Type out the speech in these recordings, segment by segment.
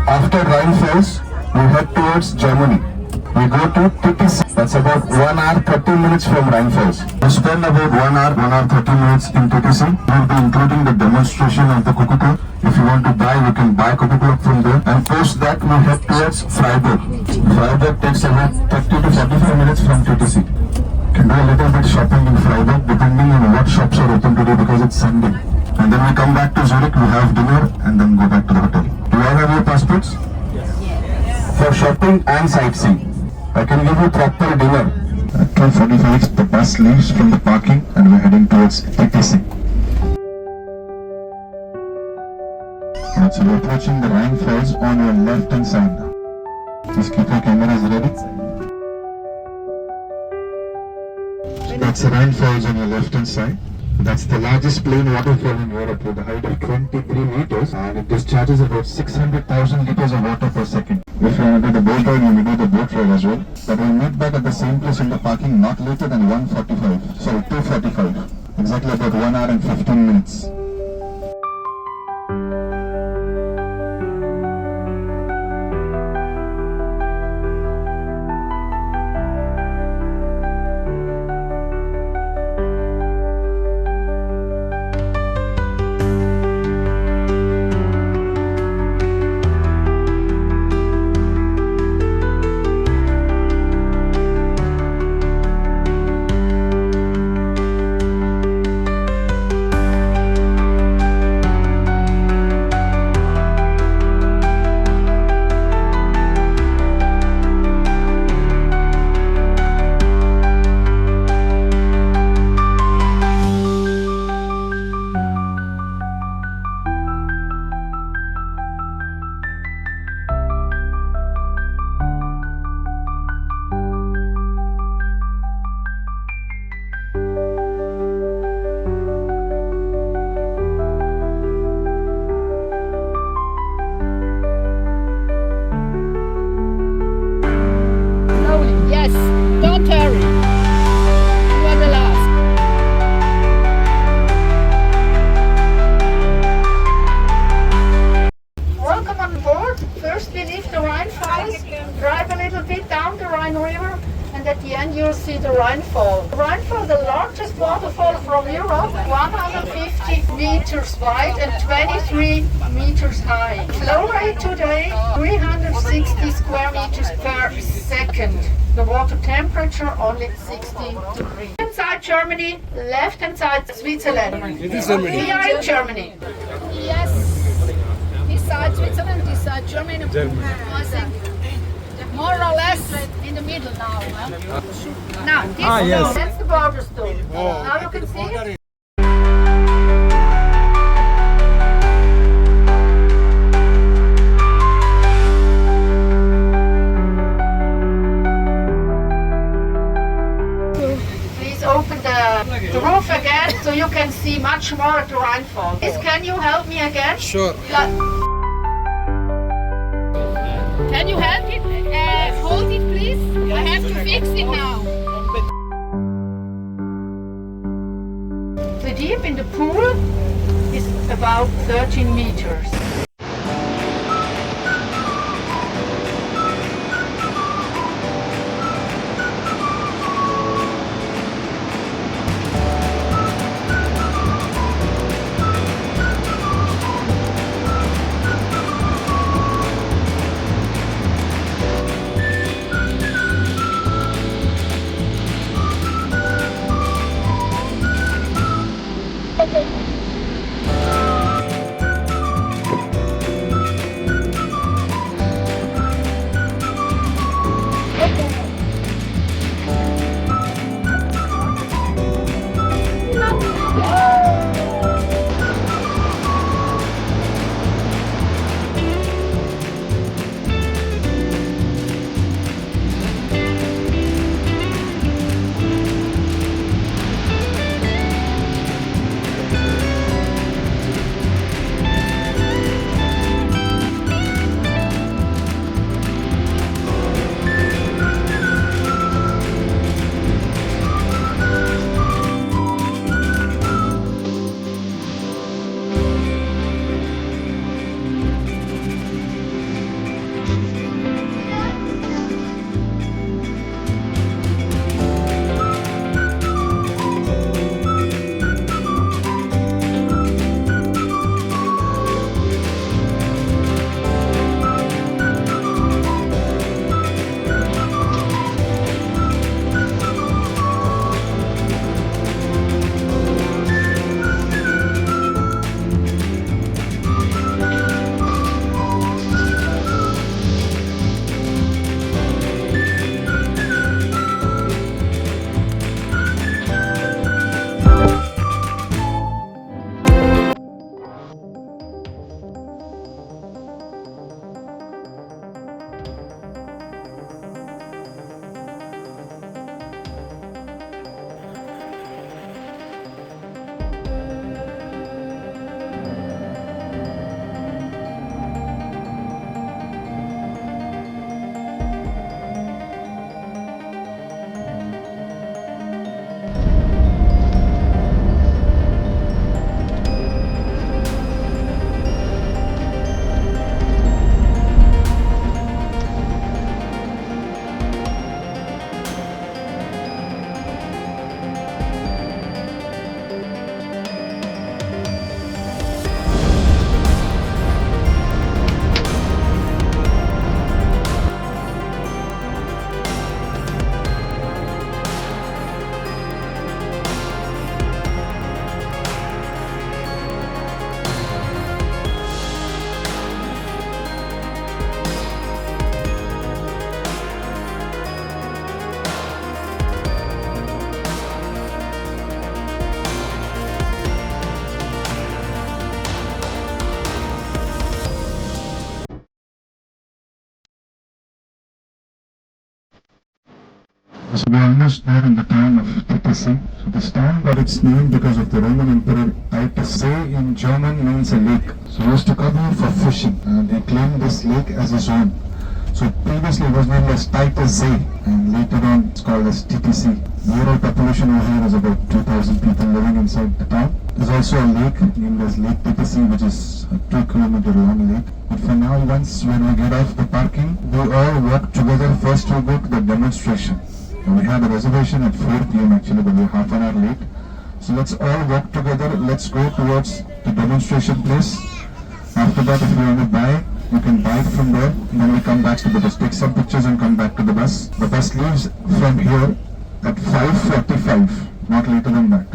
After Rhine Falls, we head towards Germany. We go to Titisee. That's about 1 hour 30 minutes from Rhine Falls. We spend about 1 hour 30 minutes in Titisee. We'll be including the demonstration of the cuckoo clock. If you want to buy, you can buy cuckoo clock from there. And post that, we head towards Freiburg. Freiburg takes about 30 to 45 minutes from Titisee. You can do a little bit shopping in Freiburg depending on what shops are open today because it's Sunday. And then we come back to Zurich, we have dinner and then go back to the hotel. Do you all have your passports? Yes. For shopping and sightseeing. I can give you proper dinner. At 12:45, the bus leaves from the parking and we're heading towards Titisee. So we're approaching the Rhine Falls on your left hand side now. Please keep your cameras ready. So that's the Rhine Falls on your left hand side. That's the largest plain waterfall in Europe with a height of 23 meters and it discharges about 600,000 liters of water per second. If you want to do the boat ride, you may do the boat ride as well. But we'll meet back at the same place in the parking not later than 2:45. Exactly about 1 hour and 15 minutes. Drive a little bit down the Rhine River and at the end you'll see the Rhine Falls. The Rhine Falls, the largest waterfall from Europe, 150 meters wide and 23 meters high. Flow rate today, 360 square meters per second. The water temperature only 16 degrees. Left hand side Germany, left hand side Switzerland. We are in Germany. Yes. This side Switzerland, this side Germany. I think more or less in the middle now. Huh? Now, this Yes. That's the border stone. Now you can see it. Open the roof again so you can see much more at the Rhine Falls. Can you help me again? Sure. Can you help it? Hold it please. I have to fix it now. The deep in the pool is about 13 meters. So we're almost there in the town of Titisee. So this town got its name because of the Roman Emperor Titisee in German means a lake. So he used to come here for fishing and he claimed this lake as his own. So previously it was known as Titisee and later on it's called as Titisee. The overall population over here is about 2,000 people living inside the town. There's also a lake named as Lake Titisee, which is a 2-kilometer long lake. But for now, once when we get off the parking, we all walk together. First we'll go to the demonstration. And we had a reservation at 4 p.m. actually, but we're half an hour late. So let's all walk together. Let's go towards the demonstration place. After that, if you want to buy, you can buy it from there. And then we come back to the bus, take some pictures and come back to the bus. The bus leaves from here at 5:45, not later than that.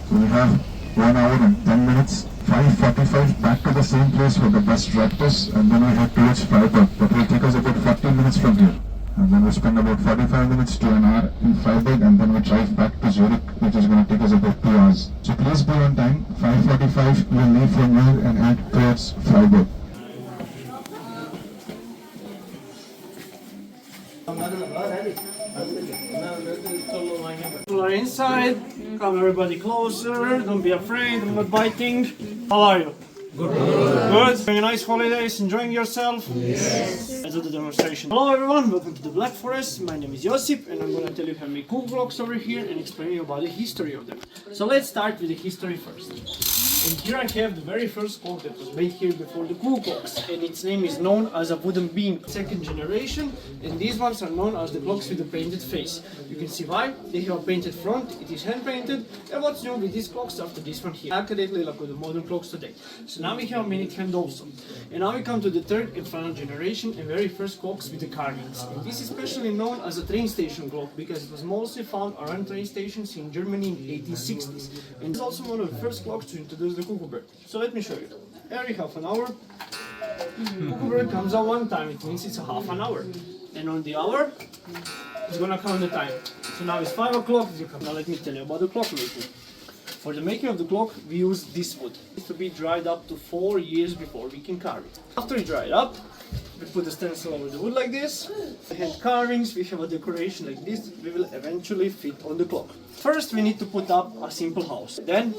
So we have 1 hour and 10 minutes. 5:45 back to the same place where the bus dropped us, and then we head towards Freiburg. That will take us about 40 minutes from here. And then we spend about 45 minutes to an hour in Freiburg, and then we drive back to Zurich, which is going to take us about 2 hours. So please be on time. 5:45 we'll leave from here and head towards Freiburg. People are inside. Come everybody closer. Don't be afraid. I'm not biting. How are you? Good. Good. Having a nice holidays. Enjoying yourself? Yes. Let's do the demonstration. Hello everyone. Welcome to the Black Forest. My name is Josip and I'm going to tell you how many cool blocks over here and explain you about the history of them. So let's start with the history first. And here I have the very first clock that was made here before the cool clocks, and its name is known as a wooden beam. Second generation, and these ones are known as the clocks with a painted face. You can see why. They have a painted front, it is hand painted, and what's new with these clocks after this one here? Accurately like with the modern clocks today. So now we have a minute hand also. And now we come to the third and final generation and very first clocks with the carvings. And this is especially known as a train station clock because it was mostly found around train stations in Germany in the 1860s. And it's also one of the first clocks to introduce the cuckoo bird. So let me show you. Every half an hour, cuckoo bird comes out one time. It means it's a half an hour. And on the hour, it's gonna count the time. So now it's 5 o'clock. Now let me tell you about the clock making. For the making of the clock, we use this wood. It needs to be dried up to 4 years before we can carve it. After it dried up, we put the stencil over the wood like this. The hand carvings, we have a decoration like this. We will eventually fit on the clock. First, we need to put up a simple house. Then,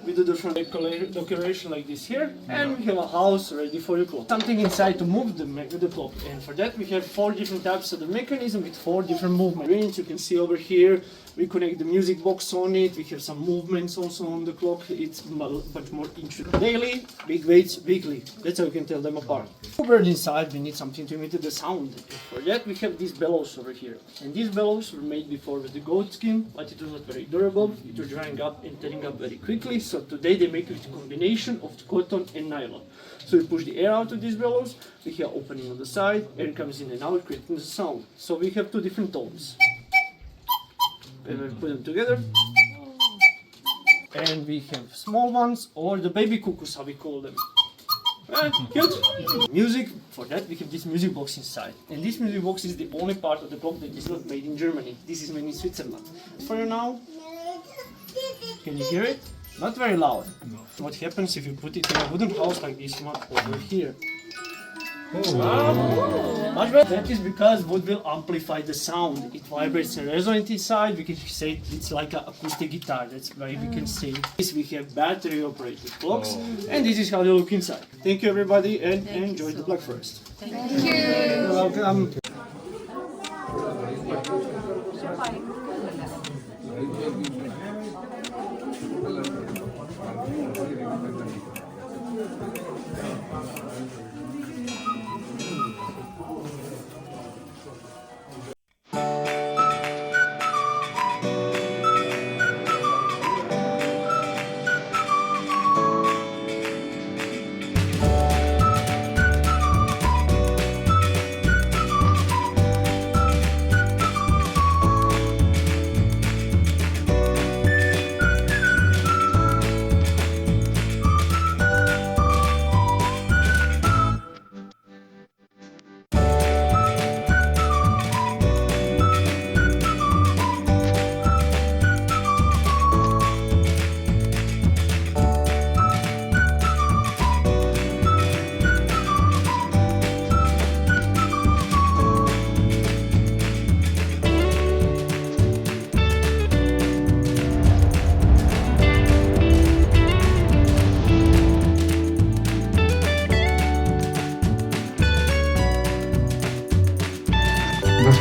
we do the front decoration like this here. And we have a house ready for the clock. Something inside to move the clock. And for that, we have 4 different types of the mechanism with 4 different movements. You can see over here, we connect the music box on it. We have some movements also on the clock. It's much more interesting. Daily, big weights, weekly. That's how you can tell them apart. Bird inside, we need something to imitate the sound. For that, we have these bellows over here. And these bellows were made before with the goat skin, but it was not very durable. It was drying up and tearing up very quickly. So today they make it with a combination of cotton and nylon. So we push the air out of these bellows. We have opening on the side. Air comes in and out, creating the sound. So we have 2 different tones. And we put them together. And we have small ones, or the baby cuckoos, how we call them. Cute! Music, for that we have this music box inside. And this music box is the only part of the clock that is not made in Germany. This is made in Switzerland. For you now, can you hear it? Not very loud. No. What happens if you put it in a wooden house like this one over here? Much better. That is because wood will amplify the sound. It vibrates and resonates inside. We can say it's like an acoustic guitar. That's why we can say this. We have battery operated clocks, and this is how they look inside. Thank you everybody, and enjoy the Black Forest. Thank you. You're welcome.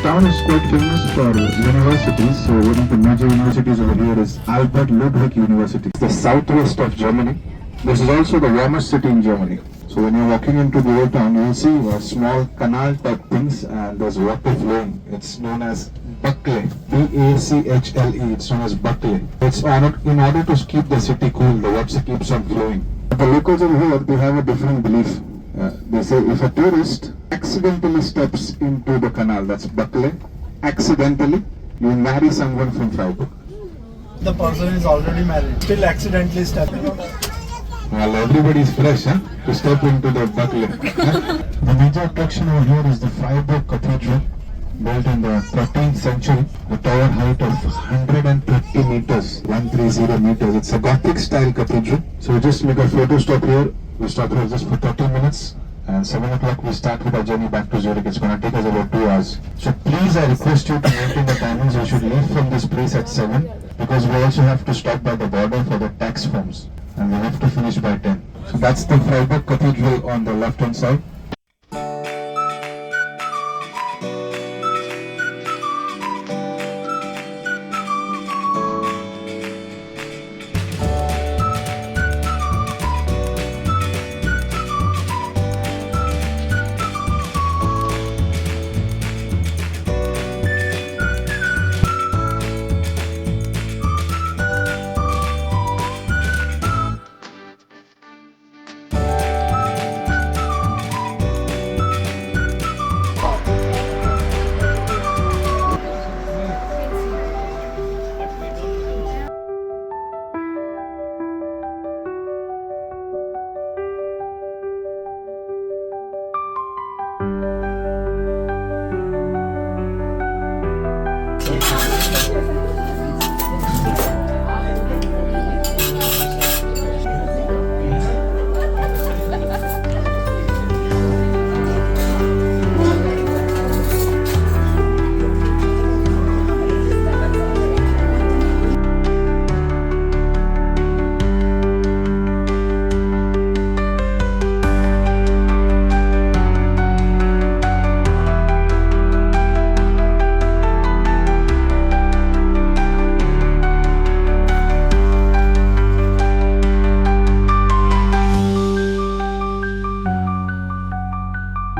town is quite famous for universities. So one of the major universities over here is Albert Ludwig University. It's the southwest of Germany. This is also the warmest city in Germany. So when you're walking into the old town, you'll see small canal type things and there's water flowing. It's known as Bachle, B-A-C-H-L-E. It's known as Bachle. It's in order to keep the city cool, the water keeps on flowing. The locals over here, they have a different belief. They say if a tourist accidentally steps into the canal, that's Bachle, accidentally, you marry someone from Freiburg. The person is already married, still accidentally stepping out. Well, everybody's fresh, to step into the Bachle. The major attraction over here is the Freiburg Cathedral, built in the 13th century, a tower height of 130 meters, 130 meters. It's a Gothic style cathedral. So we just make a photo stop here. We stop here just for 30 minutes. And 7 o'clock we start with our journey back to Zurich. It's going to take us about 2 hours. So please, I request you to maintain the timings. We should leave from this place at 7 because we also have to stop by the border for the tax forms. And we have to finish by 10. So that's the Freiburg Cathedral on the left hand side.